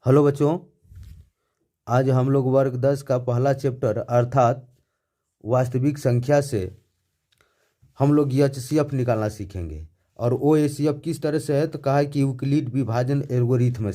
Hello बच्चों, आज हम लोग वर्ग 10 का पहला चैप्टर अर्थात वास्तविक संख्या से हम लोग एचसीएफ निकालना सीखेंगे। और वो एचसीएफ किस तरह से है तो कहा है कि यूक्लिड विभाजन एल्गोरिथम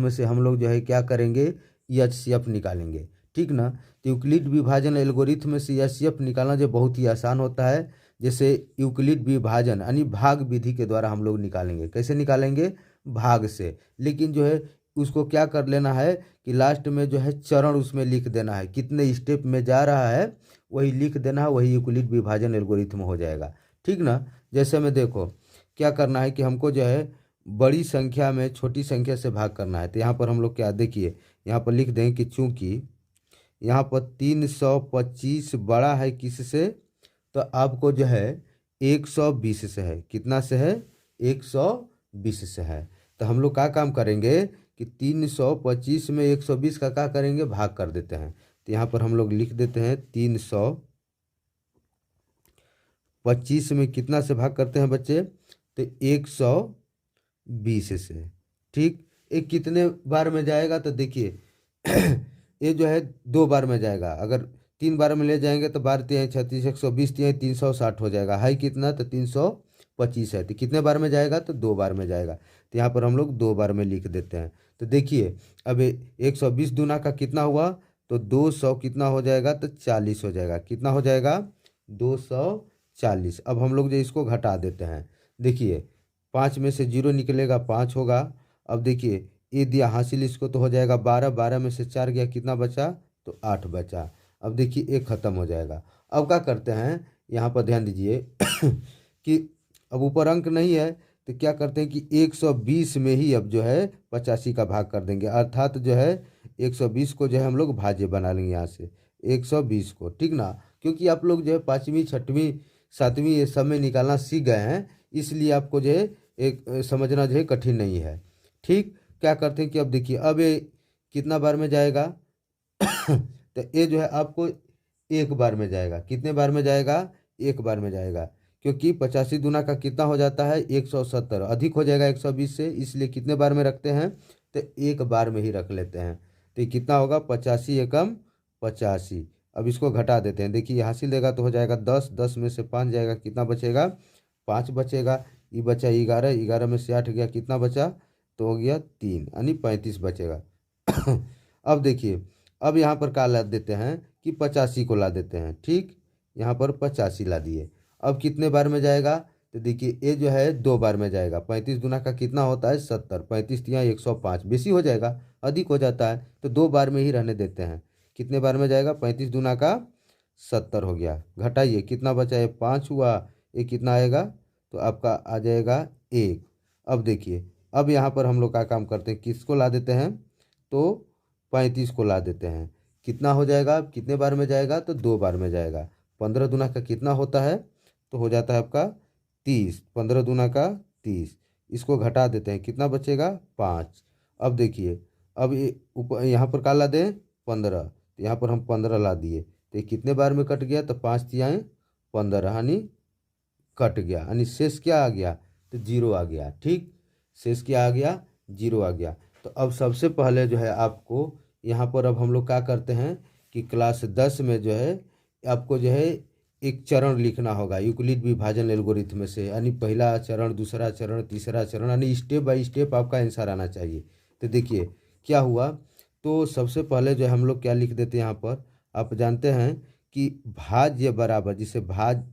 से हम लोग जो है क्या करेंगे, एचसीएफ निकालेंगे। ठीक ना। तो यूक्लिड विभाजन एल्गोरिथम से एचसीएफ निकालना जो बहुत ही आसान होता है। जैसे यूक्लिड विभाजन यानी भाग विधि के द्वारा हम लोग निकालेंगे। कैसे निकालेंगे? भाग से। लेकिन जो है उसको क्या कर लेना है कि लास्ट में जो है चरण उसमें लिख देना है, कितने स्टेप में जा रहा है वही लिख देना है, वही यूक्लिड विभाजन एल्गोरिथम हो जाएगा। ठीक ना। जैसे में देखो क्या करना है कि हमको जो है बड़ी संख्या में छोटी संख्या से भाग करना है। तो यहाँ पर हम लोग क्या देखिए, यहाँ पर लिख दें कि चूंकि यहाँ पर 325 बड़ा है किससे, तो आपको जो है 120 से है। कितना से है? 120 से है। तो हम लोग क्या काम करेंगे कि 325 में 120 का क्या करेंगे, भाग कर देते हैं। तो यहाँ पर हम लोग लिख देते हैं 325 में कितना से भाग करते हैं बच्चे, तो 120 से। ठीक। ये कितने बार में जाएगा तो देखिए ये जो है 2 बार में जाएगा। अगर 3 बार में ले जाएंगे तो 12×3=36, 120×3=360 हो जाएगा। है कितना? तो 325 है। तो कितने बार में जाएगा? तो 2 बार में जाएगा। तो यहाँ पर हम लोग 2 बार में लिख देते हैं। तो देखिए अब 120 दूना का कितना हुआ, तो 200 कितना हो जाएगा, तो 40 हो जाएगा। कितना हो जाएगा? 240। अब हम लोग जो इसको घटा देते हैं, देखिए 5 में से 0 निकलेगा, 5 होगा। अब देखिए ये दिया हासिल, इसको तो हो जाएगा 12, 12 में से 4 गया, कितना बचा, तो 8 बचा। अब देखिए एक ख़त्म हो जाएगा। अब क्या करते हैं, यहाँ पर ध्यान दीजिए कि अब ऊपर अंक नहीं है तो क्या करते हैं कि 120 में ही अब जो है 85 का भाग कर देंगे। अर्थात जो है 120 को जो है हम लोग भाज्य बना लेंगे यहाँ से 120 को। ठीक ना। क्योंकि आप लोग जो है 5वीं 6वीं 7वीं ये सब में निकालना सीख गए हैं, इसलिए आपको जो है एक समझना जो है कठिन नहीं है। ठीक। क्या करते हैं कि अब देखिए अब ये कितना बार में जाएगा तो ये जो है आपको 1 बार में जाएगा। कितने बार में जाएगा? 1 बार में जाएगा। क्योंकि 85 दूना का कितना हो जाता है, 170, अधिक हो जाएगा 120 से, इसलिए कितने बार में रखते हैं, तो 1 बार में ही रख लेते हैं। तो ये कितना होगा, 85 एकम 85। अब इसको घटा देते हैं। देखिए हासिल देगा तो हो जाएगा 10, 10 में से 5 जाएगा, कितना बचेगा, 5 बचेगा। ये बचा 11, 11 में से 8 गया, कितना बचा, तो हो गया 3, यानी 35 बचेगा। अब देखिए अब यहाँ पर क्या ला देते हैं कि 85 को ला देते हैं। ठीक। यहाँ पर 85 ला दिए। अब कितने बार में जाएगा, तो देखिए ये जो है 2 बार में जाएगा। 35 दूना का कितना होता है, 70, 35 यहाँ 105, बेसी हो जाएगा, अधिक हो जाता है, तो 2 बार में ही रहने देते हैं। कितने बार में जाएगा, 35 दूना का 70 हो गया। घटाइए कितना बचा, ये 5 हुआ, ये कितना आएगा, तो आपका आ जाएगा 1। अब देखिए अब यहाँ पर हम लोग का काम करते हैं, किसको ला देते हैं, तो 35 को ला देते हैं। कितना हो जाएगा, कितने बार में जाएगा, तो 2 बार में जाएगा। 15 दूना का कितना होता है, तो हो जाता है आपका 30, 15 दूना का 30। इसको घटा देते हैं, कितना बचेगा, 5। अब देखिए अब ये ऊपर यहाँ पर क्या ला दें, 15, तो यहाँ पर हम 15 ला दिए। तो ये कितने बार में कट गया, तो 5 तियाएँ 15, यानी कट गया, यानी शेष क्या आ गया, तो 0 आ गया। ठीक। शेष क्या आ गया, 0 आ गया। तो अब सबसे पहले जो है आपको यहाँ पर अब हम लोग क्या करते हैं कि क्लास 10 में जो है आपको जो है एक चरण लिखना होगा यूक्लिड विभाजन एल्गोरिथम से, यानी पहला चरण, दूसरा चरण, तीसरा चरण, यानी स्टेप बाय स्टेप आपका आंसर आना चाहिए। तो देखिए क्या हुआ, तो सबसे पहले जो है हम लोग क्या लिख देते हैं, यहाँ पर आप जानते हैं कि भाज्य बराबर, जिसे भाज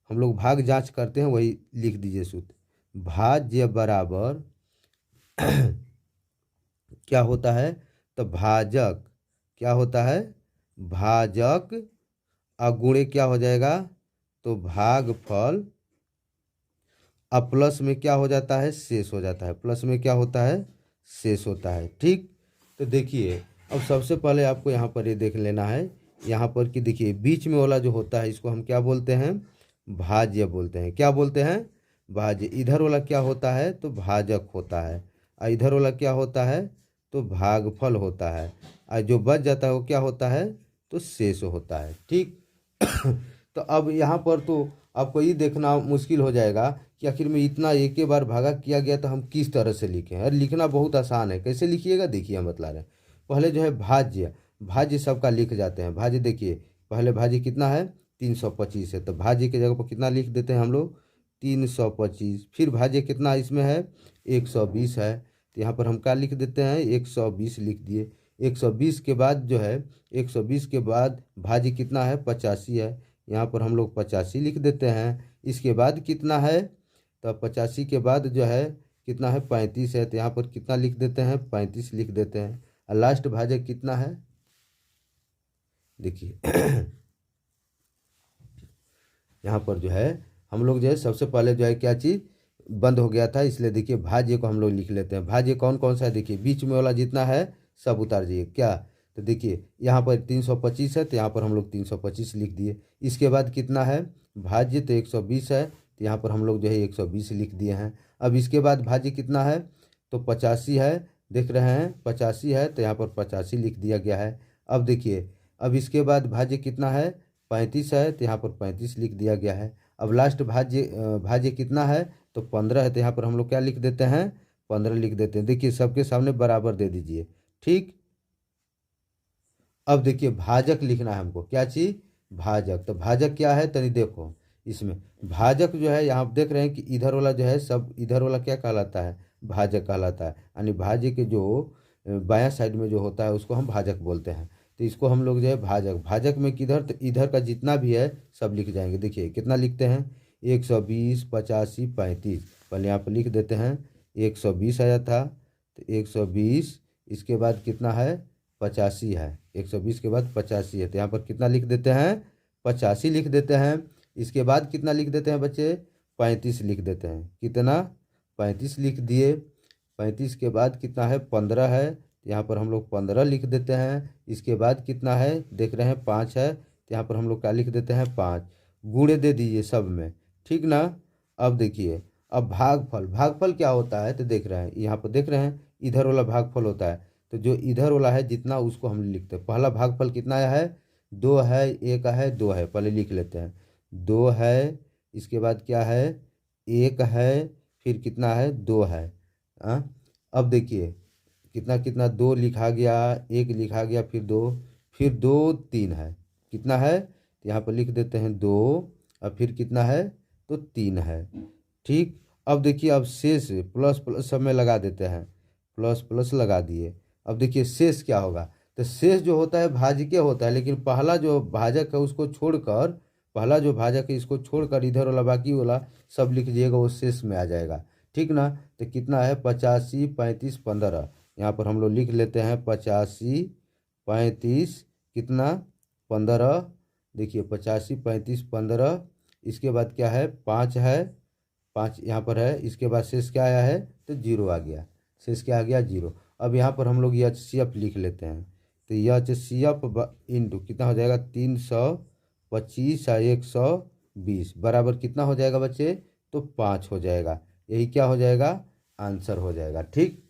हम लोग भाग जांच करते हैं वही लिख दीजिए सूत्र। भाज्य बराबर क्या होता है, तो भाजक, क्या होता है, भाजक, अगुणे क्या हो जाएगा, तो भागफल, अब प्लस में क्या हो जाता है, शेष हो जाता है। प्लस में क्या होता है, शेष होता है। ठीक। तो देखिए अब सबसे पहले आपको यहाँ पर ये देख लेना है, यहाँ पर कि देखिए बीच में वाला जो होता है इसको हम क्या बोलते हैं, भाज्य बोलते हैं। क्या बोलते हैं, भाज्य। इधर वाला क्या होता है, तो भाजक होता है, और इधर वाला क्या होता है, तो भागफल होता है, और जो बच जाता है वो क्या होता है, तो शेष होता है। ठीक। तो अब यहाँ पर तो आपको ये देखना मुश्किल हो जाएगा कि आखिर में इतना एक ही बार भागा किया गया तो हम किस तरह से लिखें। और लिखना बहुत आसान है, कैसे लिखिएगा देखिए हम बतला रहे हैं। पहले जो है भाज्य, भाज्य सबका लिख जाते हैं। भाज्य देखिए, पहले भाज्य कितना है 325 है, तो भाज्य की जगह पर कितना लिख देते हैं हम लोग 325। फिर भाज्य कितना इसमें है 120 है, तो यहाँ पर हम क्या लिख देते हैं 120 लिख दिए। 120 के बाद जो है 120 के बाद भाज्य कितना है 85 है, यहाँ पर हम लोग 85 लिख देते हैं। इसके बाद कितना है, तो 85 के बाद जो है कितना है 35 है, तो यहाँ पर कितना लिख देते हैं 35 लिख देते हैं। और लास्ट भाज्य कितना है देखिए यहाँ पर जो है हम लोग जो है सबसे पहले जो है क्या चीज़ बंद हो गया था, इसलिए देखिए भाज्य को हम लोग लिख लेते हैं। भाज्य कौन कौन सा है देखिए, बीच में वाला जितना है सब उतार जाइए क्या, तो देखिए यहाँ पर 325 है, तो यहाँ पर हम लोग 325 लिख दिए। इसके बाद कितना है भाज्य, तो 120 है, तो यहाँ पर हम लोग जो है 120 लिख दिए हैं। अब इसके बाद भाज्य कितना है, तो 85 है, देख रहे हैं 85 है, तो यहाँ पर 85 लिख दिया गया है। अब देखिए, अब इसके बाद भाज्य कितना है 35 है, तो यहाँ पर 35 लिख दिया गया है। अब लास्ट भाज्य कितना है, तो 15 है, तो यहाँ पर हम लोग क्या लिख देते हैं 15 लिख देते हैं। देखिए सबके सामने बराबर दे दीजिए, ठीक। अब देखिए भाजक लिखना है हमको, क्या चीज़ भाजक, तो भाजक क्या है तनी देखो इसमें। भाजक जो है यहाँ देख रहे हैं कि इधर वाला जो है सब, इधर वाला क्या कहलाता है भाजक कहलाता है, यानी भाज्य के जो बायां साइड में जो होता है उसको हम भाजक बोलते हैं। तो इसको हम लोग जो है भाजक, भाजक में किधर, तो इधर का जितना भी है सब लिख जाएंगे। देखिए कितना लिखते हैं 120 85 35, पहले यहाँ पर लिख देते हैं 120 आया था, तो 120, इसके बाद कितना है 85 है, 120 के बाद 85 है, तो यहाँ पर कितना लिख देते हैं 85 लिख देते हैं। इसके बाद कितना लिख देते हैं बच्चे 35 लिख देते हैं, कितना 35 लिख दिए। 35 के बाद कितना है 15 है, यहाँ पर हम लोग 15 लिख देते हैं। इसके बाद कितना है देख रहे हैं 5 है, तो यहाँ पर हम लोग क्या लिख देते हैं 5, गुणे दे दीजिए सब में, ठीक ना। अब देखिए, अब भागफल, भागफल क्या होता है, तो देख रहे हैं यहाँ पर देख रहे हैं इधर वाला भागफल होता है, तो जो इधर वाला है जितना उसको हम लिखते हैं। पहला भागफल कितना है 2 है, 1 है 2 है, पहले लिख लेते हैं 2 है, इसके बाद क्या है 1 है, फिर कितना है 2 है। अब देखिए कितना कितना 2 लिखा गया, 1 लिखा गया, फिर 2, फिर 2 3 है, कितना है, तो यहाँ पर लिख देते हैं 2, और फिर कितना है तो 3 है, ठीक। अब देखिए, अब शेष प्लस प्लस सब में लगा देते हैं, प्लस प्लस लगा दिए। अब देखिए शेष क्या होगा, तो शेष जो होता है भाज्य होता है, लेकिन पहला जो भाजक है उसको छोड़कर, पहला जो भाजक है इसको छोड़कर इधर वाला बाकी वाला सब लिख लीजिएगा, वो शेष में आ जाएगा, ठीक ना। तो कितना है 85 35 15, यहाँ पर हम लोग लिख लेते हैं 85 35 कितना 15, देखिए 85 35 15। इसके बाद क्या है 5 है, 5 यहाँ पर है, इसके बाद शेष क्या आया है तो 0 आ गया, शेष क्या आ गया 0। अब यहाँ पर हम लोग HCF लिख लेते हैं, तो HCF इंटू कितना हो जाएगा 325 और 120 बराबर कितना हो जाएगा बच्चे, तो 5 हो जाएगा। यही क्या हो जाएगा आंसर हो जाएगा, ठीक।